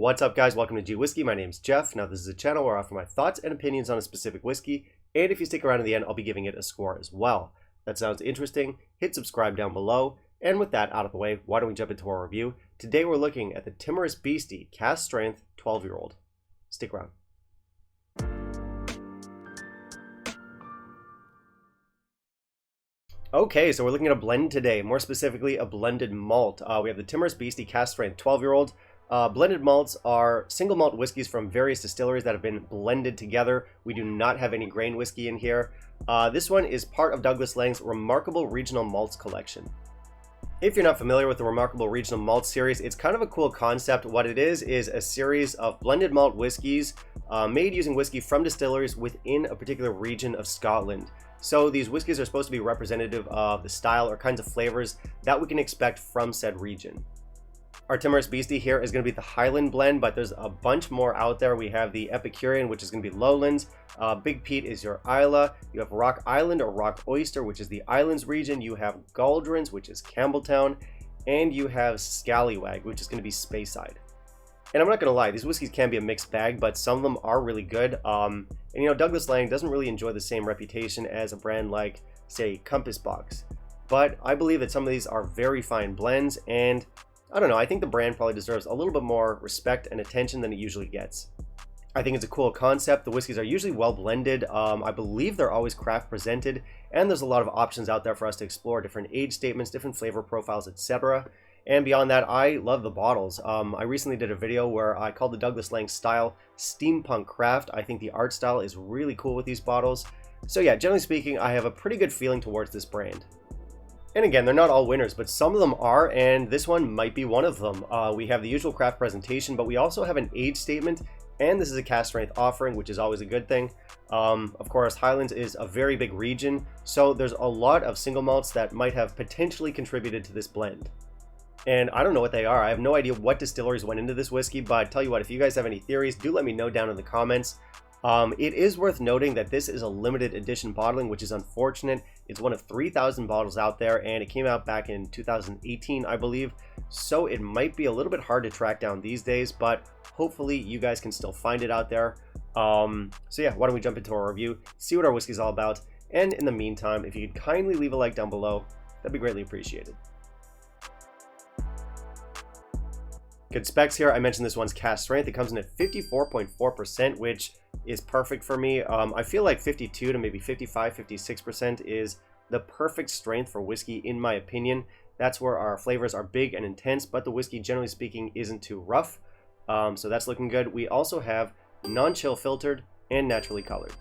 What's up, guys? Welcome to G Whiskey. My name's Jeff. Now, this is a channel where I offer my thoughts and opinions on a specific whiskey, and if you stick around to the end, I'll be giving it a score as well. That sounds interesting? Hit subscribe down below. And with that out of the way, why don't we jump into our review? Today we're looking at the Timorous Beastie Cask Strength 12-year-old. Stick around. Okay, so we're looking at a blend today, more specifically a blended malt. We have the Timorous Beastie Cask Strength 12-year-old. Blended malts are single malt whiskeys from various distilleries that have been blended together. We do not have any grain whiskey in here. This one is part of Douglas Laing's Remarkable Regional Malts collection. If you're not familiar with the Remarkable Regional Malt series, it's kind of a cool concept. What it is a series of blended malt whiskeys made using whiskey from distilleries within a particular region of Scotland. So these whiskeys are supposed to be representative of the style or kinds of flavors that we can expect from said region. Our Timorous Beastie here is going to be the Highland blend, but there's a bunch more out there. We have the Epicurean, which is going to be Lowlands. Big Pete is your Islay. You have Rock Island or Rock Oyster, which is the Islands region. You have Galdrins, which is Campbelltown. And you have Scallywag, which is going to be Speyside. And I'm not going to lie, these whiskeys can be a mixed bag, but some of them are really good. And you know, Douglas Laing doesn't really enjoy the same reputation as a brand like, say, Compass Box. But I believe that some of these are very fine blends, and I don't know, I think the brand probably deserves a little bit more respect and attention than it usually gets. I think it's a cool concept. The whiskeys are usually well blended. I believe they're always craft presented, and there's a lot of options out there for us to explore, different age statements, different flavor profiles, etc. And beyond that, I love the bottles. I recently did a video where I called the Douglas Laing style steampunk craft. I think the art style is really cool with these bottles. So yeah, generally speaking, I have a pretty good feeling towards this brand. And again, they're not all winners, but some of them are, and this one might be one of them. We have the usual craft presentation, but we also have an age statement, and this is a cask strength offering, which is always a good thing. Of course, Highlands is a very big region, so there's a lot of single malts that might have potentially contributed to this blend. And I don't know what they are. I have no idea what distilleries went into this whiskey, but tell you what, if you guys have any theories, do let me know down in the comments. It is worth noting that this is a limited edition bottling, which is unfortunate. It's one of 3,000 bottles out there, and it came out back in 2018, I believe. So it might be a little bit hard to track down these days, but hopefully you guys can still find it out there. So yeah, why don't we jump into our review, see what our whiskey's all about, and in the meantime, if you could kindly leave a like down below, that'd be greatly appreciated. Good specs here. I mentioned this one's cask strength. It comes in at 54.4%, which is perfect for me. I feel like 52 to maybe 55, 56% is the perfect strength for whiskey, in my opinion. That's where our flavors are big and intense, but the whiskey, generally speaking, isn't too rough. So that's looking good. We also have non-chill filtered and naturally colored.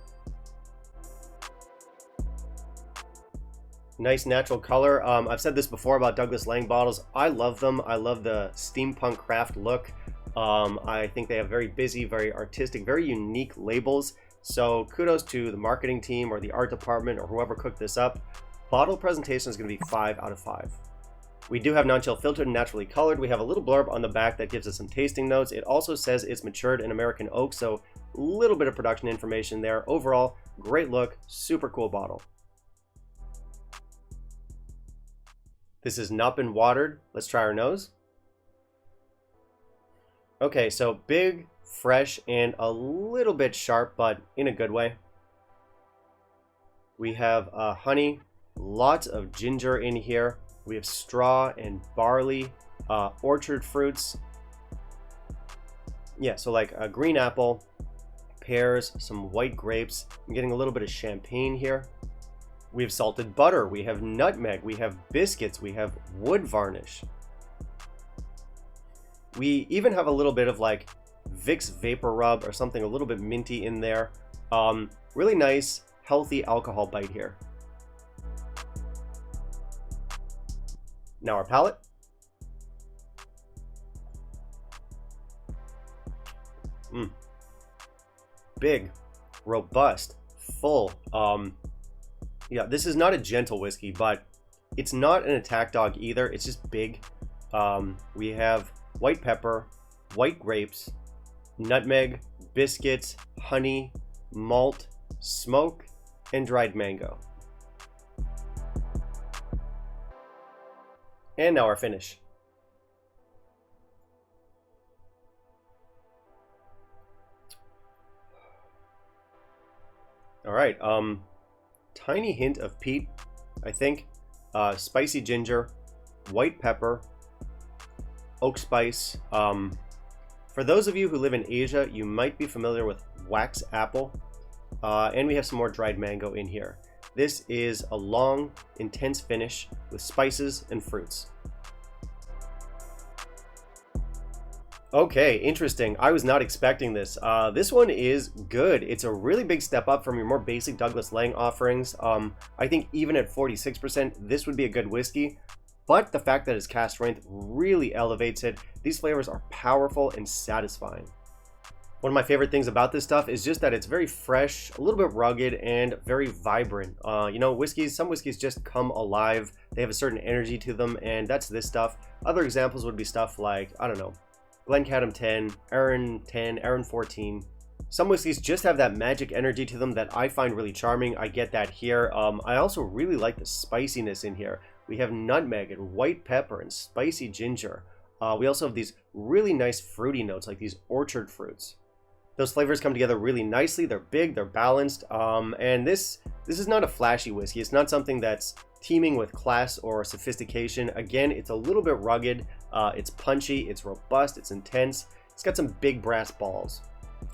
Nice natural color. I've said this before about Douglas Laing bottles. I love them. I love the steampunk craft look. I think they have very busy, very artistic, very unique labels. So kudos to the marketing team or the art department or whoever cooked this up. Bottle presentation is going to be 5 out of 5. We do have non-chill filtered and naturally colored. We have a little blurb on the back that gives us some tasting notes. It also says it's matured in American oak, so a little bit of production information there. Overall, great look, super cool bottle. This has not been watered. Let's try our nose. Okay, so big, fresh, and a little bit sharp, but in a good way. We have honey, lots of ginger in here. We have straw and barley, orchard fruits. Yeah, so like a green apple, pears, some white grapes. I'm getting a little bit of champagne here. We have salted butter, we have nutmeg, we have biscuits, we have wood varnish. We even have a little bit of like Vicks Vapor Rub or something a little bit minty in there. Really nice, healthy alcohol bite here. Now our palate. Big, robust, full. Yeah, this is not a gentle whiskey, but it's not an attack dog either. It's just big. We have white pepper, white grapes, nutmeg, biscuits, honey, malt, smoke, and dried mango. And now our finish. All right, tiny hint of peat, I think, spicy ginger, white pepper, oak spice. For those of you who live in Asia, you might be familiar with wax apple, and we have some more dried mango in here. This is a long, intense finish with spices and fruits. Okay, interesting. I was not expecting this. This one is good. It's a really big step up from your more basic Douglas Laing offerings. I think even at 46%, this would be a good whiskey. But the fact that it's cask strength really elevates it. These flavors are powerful and satisfying. One of my favorite things about this stuff is just that it's very fresh, a little bit rugged, and very vibrant. You know, some whiskeys just come alive. They have a certain energy to them, and that's this stuff. Other examples would be stuff like, I don't know, Glencairn 10, Arran 10, Arran 14. Some whiskeys just have that magic energy to them that I find really charming. I get that here. I also really like the spiciness in here. We have nutmeg and white pepper and spicy ginger. We also have these really nice fruity notes, like these orchard fruits. Those flavors come together really nicely. They're big, they're balanced, and this is not a flashy whiskey. It's not something that's teeming with class or sophistication. Again, it's a little bit rugged, it's punchy, it's robust, it's intense. It's got some big brass balls.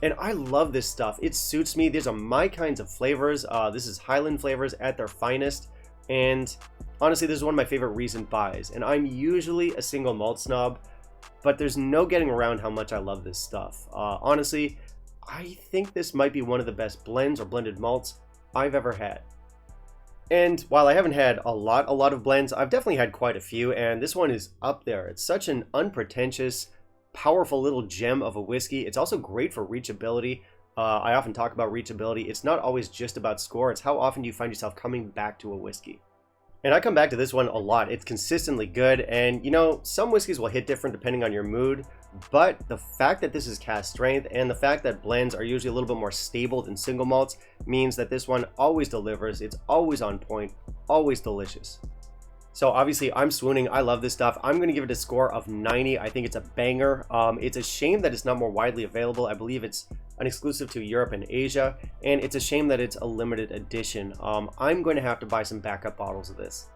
And I love this stuff. It suits me. These are my kinds of flavors. This is Highland flavors at their finest. And honestly, this is one of my favorite recent buys. And I'm usually a single malt snob, but there's no getting around how much I love this stuff. Honestly, I think this might be one of the best blends or blended malts I've ever had. And while I haven't had a lot of blends, I've definitely had quite a few, and this one is up there. It's such an unpretentious, powerful little gem of a whiskey. It's also great for reachability. I often talk about reachability. It's not always just about score. It's how often do you find yourself coming back to a whiskey. And I come back to this one a lot. It's consistently good, and you know, some whiskeys will hit different depending on your mood, but the fact that this is cask strength and the fact that blends are usually a little bit more stable than single malts means that this one always delivers. It's always on point, always delicious. So obviously I'm swooning. I love this stuff. I'm going to give it a score of 90. I think it's a banger. It's a shame that it's not more widely available. I believe it's an exclusive to Europe and Asia, and it's a shame that it's a limited edition. I'm going to have to buy some backup bottles of this.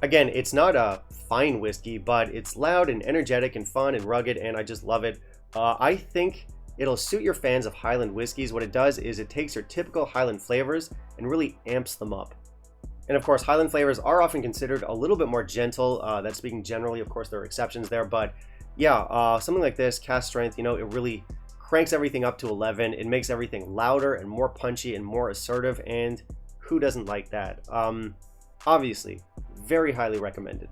Again, it's not a fine whiskey, but it's loud and energetic and fun and rugged, and I just love it. I think it'll suit your fans of Highland whiskeys. What it does is it takes your typical Highland flavors and really amps them up. And of course, Highland flavors are often considered a little bit more gentle. That's speaking generally. Of course, there are exceptions there, but yeah, something like this, cask strength, you know, it really cranks everything up to 11. It makes everything louder and more punchy and more assertive, and who doesn't like that? Obviously, very highly recommended.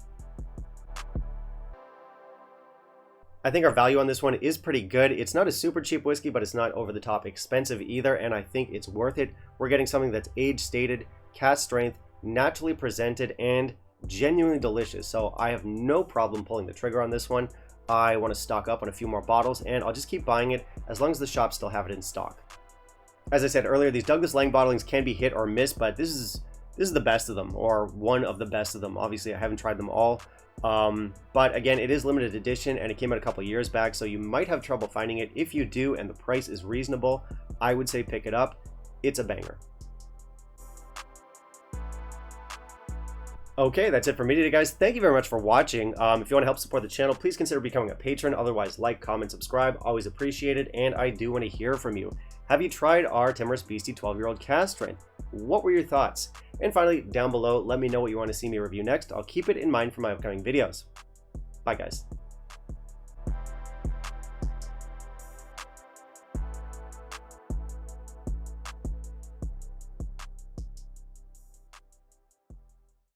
I think our value on this one is pretty good. It's not a super cheap whiskey, but it's not over the top expensive either, and I think it's worth it. We're getting something that's age stated, cask strength, naturally presented, and genuinely delicious. So I have no problem pulling the trigger on this one. I want to stock up on a few more bottles, and I'll just keep buying it as long as the shops still have it in stock. As I said earlier, these Douglas Laing bottlings can be hit or miss, but this is the best of them, or one of the best of them. Obviously, I haven't tried them all, but again, it is limited edition, and it came out a couple years back, so you might have trouble finding it. If you do, and the price is reasonable, I would say pick it up. It's a banger. Okay, that's it for me today, guys. Thank you very much for watching. If you want to help support the channel, please consider becoming a patron. Otherwise, like, comment, subscribe. Always appreciated, and I do want to hear from you. Have you tried our Timorous Beastie 12-year-old cask strength? What were your thoughts? And finally, down below, let me know what you want to see me review next. I'll keep it in mind for my upcoming videos. Bye, guys.